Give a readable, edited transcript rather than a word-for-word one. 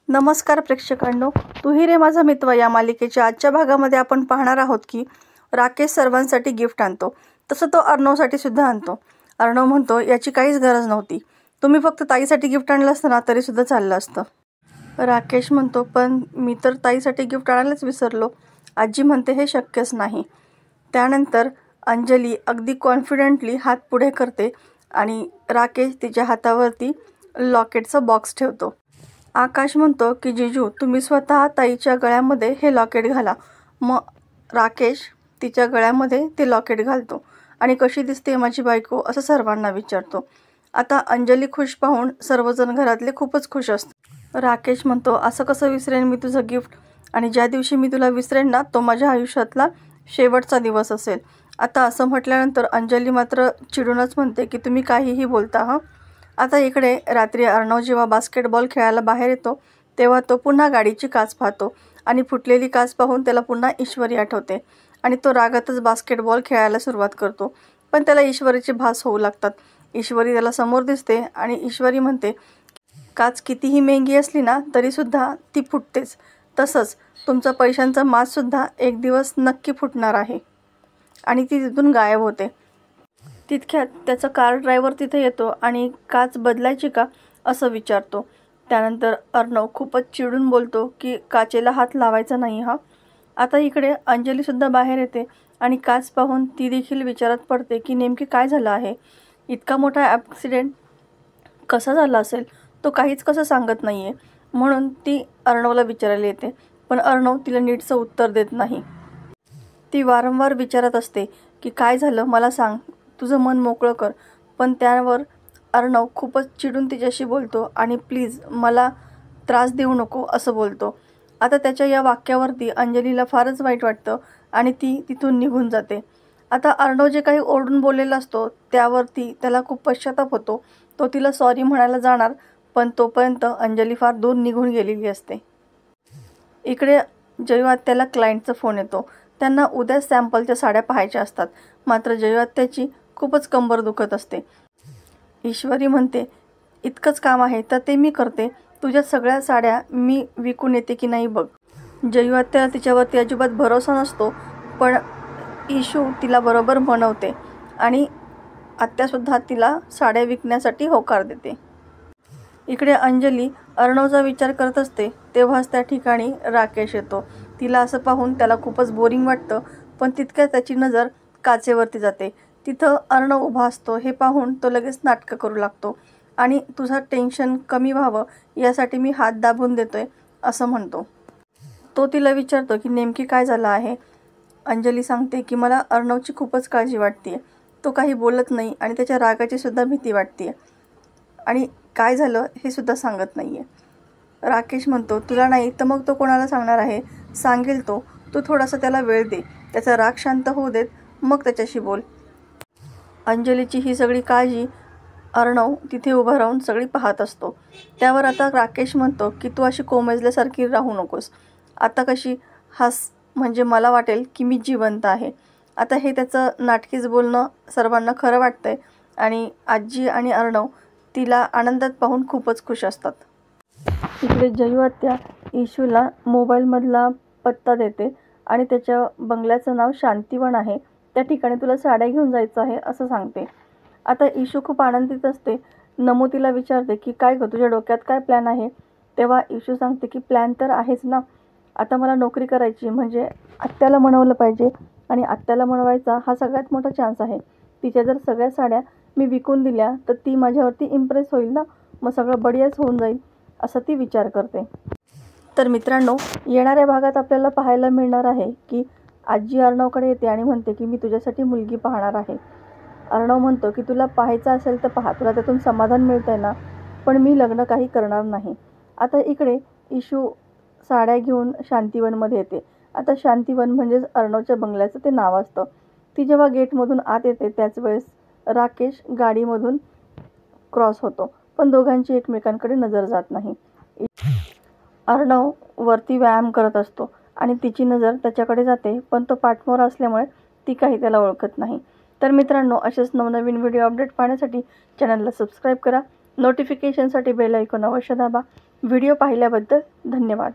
नमस्कार प्रेक्षकांनो, तू ही रे माझा मित्र या मालिकेच्या आजच्या भागामध्ये आपण पाहणार आहोत की राकेश सर्वांसाठी गिफ्ट आणतो, तसं तो अर्णवसाठी सुद्धा आणतो. अर्णव म्हणतो याची काहीच गरज नव्हती, तुम्ही फक्त ताईसाठी गिफ्ट आणलं असतं ना तरी सुद्धा चाललं असतं. राकेश म्हणतो पण मी तर ताईसाठी गिफ्ट आणायलाच विसरलो. आजी म्हणते हे शक्यच नाही. त्यानंतर अंजली अगदी कॉन्फिडेंटली हात पुढे करते आणि राकेश तिच्या हातावरती लॉकेटचं बॉक्स ठेवतो. आकाश म्हणतो की जिजू तुम्ही स्वतः ताईच्या गळ्यामध्ये हे लॉकेट घाला. मग राकेश तिच्या गळ्यामध्ये ते लॉकेट घालतो आणि कशी दिसते माझी बायको असं सर्वांना विचारतो. आता अंजली खुश पाहून सर्वजण घरातले खूपच खुश असतात. राकेश म्हणतो असं कसं विसरेन मी तुझं गिफ्ट, आणि ज्या दिवशी मी तुला विसरेन ना तो माझ्या आयुष्यातला शेवटचा दिवस असेल. आता असं म्हटल्यानंतर अंजली मात्र चिडूनच म्हणते की तुम्ही काहीही बोलता हं. आता इकडे रात्री अर्णव जेव्हा बास्केटबॉल खेळायला बाहेर येतो तेव्हा तो पुन्हा गाडीची काच पाहतो आणि फुटलेली काच पाहून त्याला पुन्हा ईश्वरी आठवते आणि तो रागातच बास्केटबॉल खेळायला सुरुवात करतो. पण त्याला ईश्वरीचे भास होऊ लागतात. ईश्वरी त्याला समोर दिसते आणि ईश्वरी म्हणते काच कितीही महंगी असली ना तरीसुद्धा ती फुटतेच, तसंच तुमचा पैशांचा माजसुद्धा एक दिवस नक्की फुटणार आहे. आणि ती तिथून गायब होते. तितक्यात त्याचा कार ड्रायव्हर तिथे येतो आणि काच बदलायची का असं विचारतो. त्यानंतर अर्णव खूपच चिडून बोलतो की काचेला हात लावायचा नाही हा. आता इकडे अंजलीसुद्धा बाहेर येते आणि काच पाहून ती देखील विचारात पडते की नेमके काय झालं आहे. इतका मोठा ॲक्सिडेंट कसा झाला असेल, तो काहीच कसं सांगत नाही आहे. म्हणून ती अर्णवला विचारायला येते, पण अर्णव तिला नीटचं उत्तर देत नाही. ती वारंवार विचारत असते की काय झालं मला सांग, तुझं मन मोकळं कर. पण त्यावर अर्णव खूपच चिडून तिच्याशी बोलतो आणि प्लीज मला त्रास देऊ नको असं बोलतो. आता त्याच्या या वाक्यावरती अंजलीला फारच वाईट वाटतं आणि ती तिथून निघून जाते. आता अर्णव जे काही ओरडून बोललेला असतो त्यावरती त्याला खूप पश्चाताप होतो. तो तिला सॉरी म्हणायला जाणार, पण तोपर्यंत अंजली फार दूर निघून गेलेली असते. इकडे जयू-आत्याला क्लायंटचा फोन येतो. त्यांना उद्या सॅम्पलच्या साड्या पाहायच्या असतात. मात्र जयू-आत्याची खूपच कंबर दुखत असते. ईश्वरी म्हणते इतकंच काम आहे तर ते मी करते, तुझ्या सगळ्या साड्या मी विकून येते की नाही बघ. जयू-आत्याला तिच्यावरती अजिबात भरोसा नसतो, पण ईशू तिला बरोबर मनवते आणि आत्यासुद्धा तिला साड्या विकण्यासाठी होकार देते. इकडे अंजली अर्णवचा विचार करत असते तेव्हाच त्या ठिकाणी राकेश येतो. तिला असं पाहून त्याला खूपच बोरिंग वाटतं, पण तितक्यात त्याची नजर काचेवरती जाते. तिथं अर्णव उभा असतो. हे पाहून तो लगेच नाटकं करू लागतो आणि तुझं टेन्शन कमी व्हावं यासाठी मी हात दाबून देतोय असं म्हणतो. तो तिला विचारतो की नेमकी काय झालं आहे. अंजली सांगते की मला अर्णवची खूपच काळजी वाटते. तो काही बोलत नाही आणि त्याच्या रागाची सुद्धा भीती वाटते आणि काय झालं हे सुद्धा सांगत नाही आहे. राकेश म्हणतो तुला नाही तर मग तो कोणाला सांगणार आहे, सांगेल तो, तू थोडासा त्याला वेळ दे, त्याचा राग शांत होऊ देत, मग त्याच्याशी बोल. अंजलीची ही सगळी काळजी अर्णव तिथे उभा राहून सगळी पाहत असतो. त्यावर आता राकेश म्हणतो की तू अशी कोमेजल्यासारखी राहू नकोस. आता कशी हास म्हणजे मला वाटेल की मी जिवंत आहे. आता हे त्याचं नाटकीच बोलणं सर्वांना खरं वाटतंय आणि आजी आणि अर्णव तिला आनंदात पाहून खूपच खुश असतात. इकडे जयू-आत्या ईशूला मोबाईलमधला पत्ता देते आणि त्याच्या बंगल्याचं नाव शांतीवन आहे, त्या ठिकाणी तुला साड्या घेऊन जायचं आहे असं सांगते. आता ईशू खूप आनंदित असते. नमू तिला विचारते की काय गं तुझ्या डोक्यात काय प्लॅन आहे. तेव्हा ईशू सांगते की प्लॅन तर आहेच ना, आता मला नोकरी करायची म्हणजे आत्याला मनवलं पाहिजे आणि आत्याला मनवायचा हा सगळ्यात मोठा चान्स आहे. तिच्या जर सगळ्या साड्या मी विकून दिल्या तर ती माझ्यावरती इम्प्रेस होईल ना, मग सगळं बढियाच होऊन जाईल असं ती विचार करते. तर मित्रांनो, येणाऱ्या भागात आपल्याला पाहायला मिळणार आहे की आजी अर्णवकडे येते आणि म्हणते की मी तुझ्यासाठी मुलगी पाहणार आहे. अर्णव म्हणतो की तुला पाहायचं असेल तर पहा, तुला त्यातून समाधान मिळतंय ना, पण मी लग्न काही करणार नाही. आता इकडे ईशू साड्या घेऊन शांतीवनमध्ये येते. आता शांतीवन म्हणजेच अर्णवच्या बंगल्याचं ते नाव असतं. ती जेव्हा गेटमधून आत येते त्याच वेळेस राकेश गाडीमधून क्रॉस होतो, पण दोघांची एकमेकांकडे नजर जात नाही. अर्णव वरती व्यायाम करत असतो आणि तिची नजर त्याच्याकडे जाते, पण तो पाठमोर असल्यामुळे ती काही त्याला ओळखत नाही. तर मित्रांनो, असेच नवनवीन व्हिडिओ अपडेट पाहण्यासाठी चॅनलला सबस्क्राईब करा. नोटिफिकेशनसाठी बेल आयकॉन अवश्य दाबा. व्हिडिओ पाहिल्याबद्दल धन्यवाद.